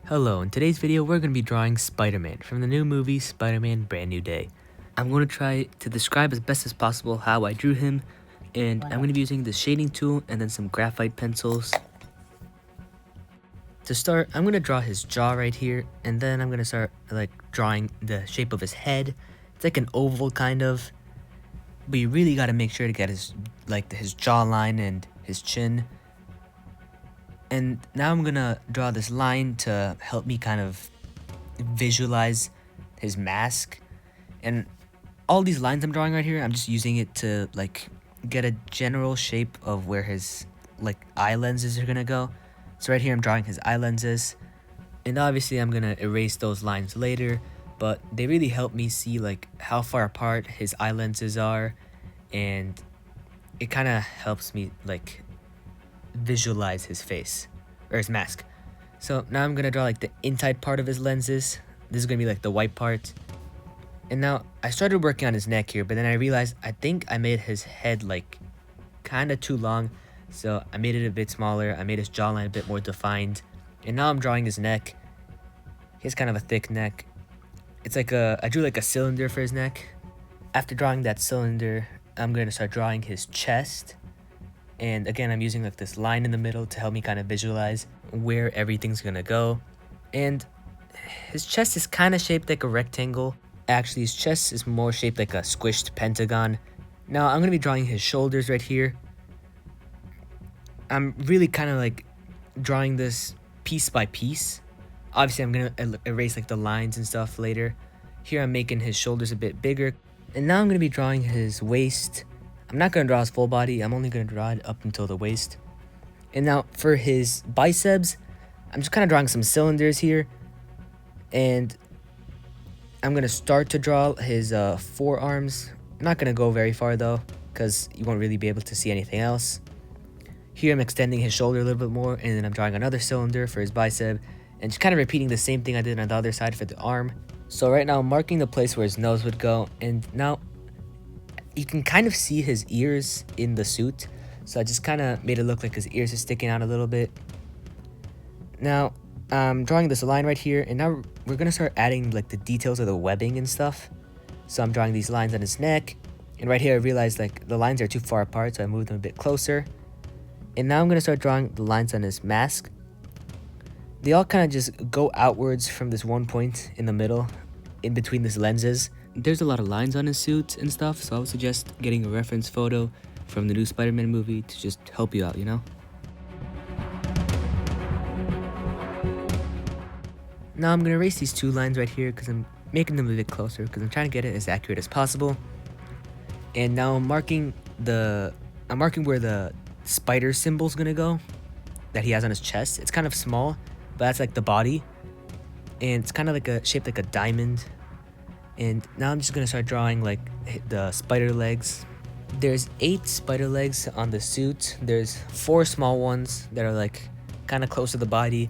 Hello, in today's video we're going to be drawing Spider-Man from the new movie Spider-Man Brand New Day. I'm going to try to describe as best as possible how I drew him, and I'm going to be using the shading tool and then some graphite pencils. To start, I'm going to draw his jaw right here, and then I'm going to start drawing the shape of his head. It's like an oval kind of, but you really got to make sure to get his jawline and his chin. And now I'm gonna draw this line to help me kind of visualize his mask. And all these lines I'm drawing right here, I'm just using it to get a general shape of where his eye lenses are gonna go. So right here I'm drawing his eye lenses, and obviously I'm gonna erase those lines later, but they really help me see how far apart his eye lenses are, and it kind of helps me visualize his face or his mask. So now I'm gonna draw the inside part of his lenses. This is gonna be the white part. And now I started working on his neck here, but then I realized I think I made his head kind of too long, so I made it a bit smaller. I made his jawline a bit more defined, and now I'm drawing his neck. He has kind of a thick neck. It's I drew a cylinder for his neck. After drawing that cylinder, I'm gonna start drawing his chest. And again, I'm using this line in the middle to help me kind of visualize where everything's gonna go. And his chest is kind of shaped like a rectangle. Actually, his chest is more shaped like a squished pentagon. Now, I'm gonna be drawing his shoulders right here. I'm really kind of drawing this piece by piece. Obviously, I'm gonna erase the lines and stuff later. Here, I'm making his shoulders a bit bigger. And now I'm gonna be drawing his waist. I'm not going to draw his full body, I'm only going to draw it up until the waist. And now for his biceps, I'm just kind of drawing some cylinders here. And I'm going to start to draw his forearms. I'm not going to go very far though, because you won't really be able to see anything else. Here I'm extending his shoulder a little bit more, and then I'm drawing another cylinder for his bicep, and just kind of repeating the same thing I did on the other side for the arm. So right now I'm marking the place where his nose would go, and now you can kind of see his ears in the suit, so I just kind of made it look like his ears are sticking out a little bit. Now, I'm drawing this line right here, and now we're going to start adding the details of the webbing and stuff. So I'm drawing these lines on his neck, and right here I realized the lines are too far apart, so I moved them a bit closer. And now I'm going to start drawing the lines on his mask. They all kind of just go outwards from this one point in the middle, in between these lenses. There's a lot of lines on his suit and stuff, so I would suggest getting a reference photo from the new Spider-Man movie to just help you out, you know? Now I'm going to erase these two lines right here because I'm making them a bit closer because I'm trying to get it as accurate as possible. And now I'm marking where the spider symbol's going to go that he has on his chest. It's kind of small, but that's the body. And it's kind of shaped like a diamond. And now I'm just gonna start drawing the spider legs. There's 8 spider legs on the suit. There's 4 small ones that are kind of close to the body,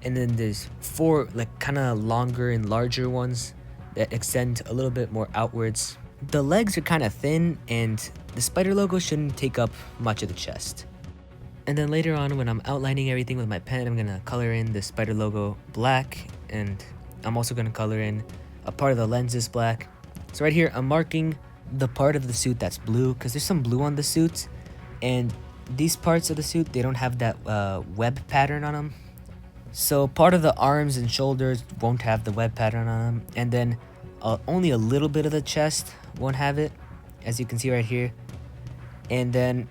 and then there's 4 kind of longer and larger ones that extend a little bit more outwards. The legs are kind of thin, and the spider logo shouldn't take up much of the chest. And then later on, when I'm outlining everything with my pen, I'm gonna color in the spider logo black, and I'm also gonna color in a part of the lenses black. So right here, I'm marking the part of the suit that's blue, because there's some blue on the suit, and these parts of the suit, they don't have that web pattern on them. So part of the arms and shoulders won't have the web pattern on them, and then only a little bit of the chest won't have it, as you can see right here. And then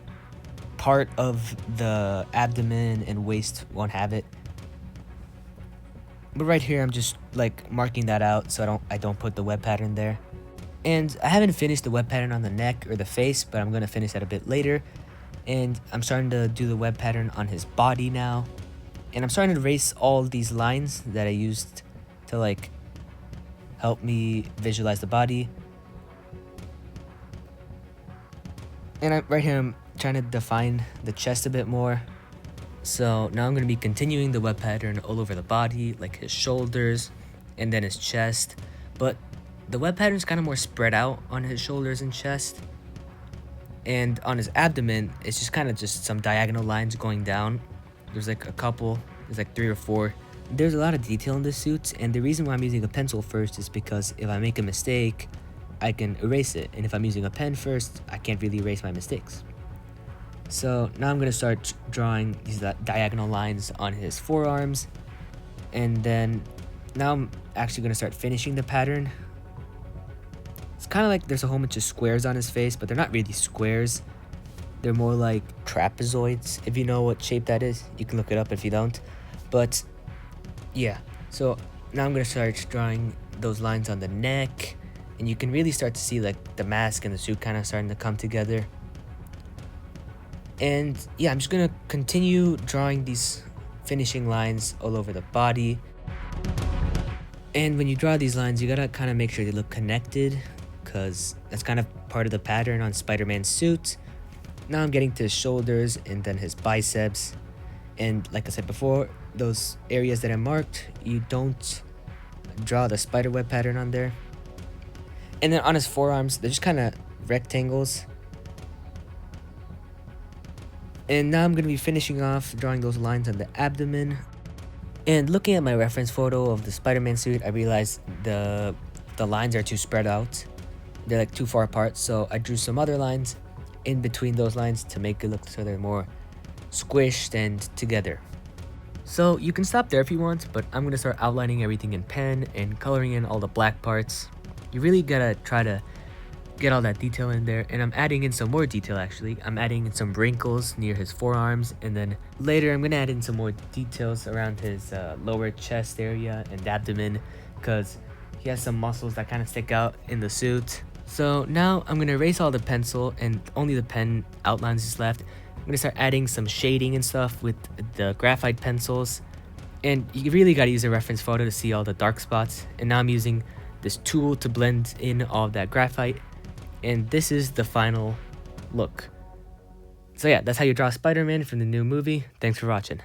part of the abdomen and waist won't have it. But right here, I'm just marking that out so I don't put the web pattern there. And I haven't finished the web pattern on the neck or the face, but I'm gonna finish that a bit later. And I'm starting to do the web pattern on his body now. And I'm starting to erase all these lines that I used to help me visualize the body. And right here, I'm trying to define the chest a bit more. So now I'm going to be continuing the web pattern all over the body, his shoulders and then his chest. But the web pattern is kind of more spread out on his shoulders and chest. And on his abdomen, it's just kind of just some diagonal lines going down. There's a couple, there's 3 or 4 There's a lot of detail in this suit, and the reason why I'm using a pencil first is because if I make a mistake, I can erase it, and if I'm using a pen first, I can't really erase my mistakes. So now I'm going to start drawing these diagonal lines on his forearms, and then now I'm actually going to start finishing the pattern. It's kind of like there's a whole bunch of squares on his face, but they're not really squares. They're more like trapezoids. If you know what shape that is, you can look it up if you don't. But yeah, so now I'm going to start drawing those lines on the neck, and you can really start to see like the mask and the suit kind of starting to come together. And yeah, I'm just going to continue drawing these finishing lines all over the body. And when you draw these lines, you gotta kind of make sure they look connected, because that's kind of part of the pattern on Spider-Man's suit. Now I'm getting to his shoulders and then his biceps. And like I said before, those areas that I marked, you don't draw the spiderweb pattern on there. And then on his forearms, they're just kind of rectangles. And now I'm going to be finishing off drawing those lines on the abdomen. And looking at my reference photo of the Spider-Man suit, I realized the lines are too spread out. They're like too far apart, so I drew some other lines in between those lines to make it look so they're more squished and together. So you can stop there if you want, but I'm going to start outlining everything in pen and coloring in all the black parts. You really gotta try to get all that detail in there, and I'm adding in some more detail actually. I'm adding in some wrinkles near his forearms, and then later I'm gonna add in some more details around his lower chest area and abdomen, because he has some muscles that kind of stick out in the suit. So now I'm gonna erase all the pencil and only the pen outlines is left. I'm gonna start adding some shading and stuff with the graphite pencils, and you really gotta use a reference photo to see all the dark spots. And now I'm using this tool to blend in all of that graphite, and this is the final look. So yeah, that's how you draw Spider-Man from the new movie. Thanks for watching.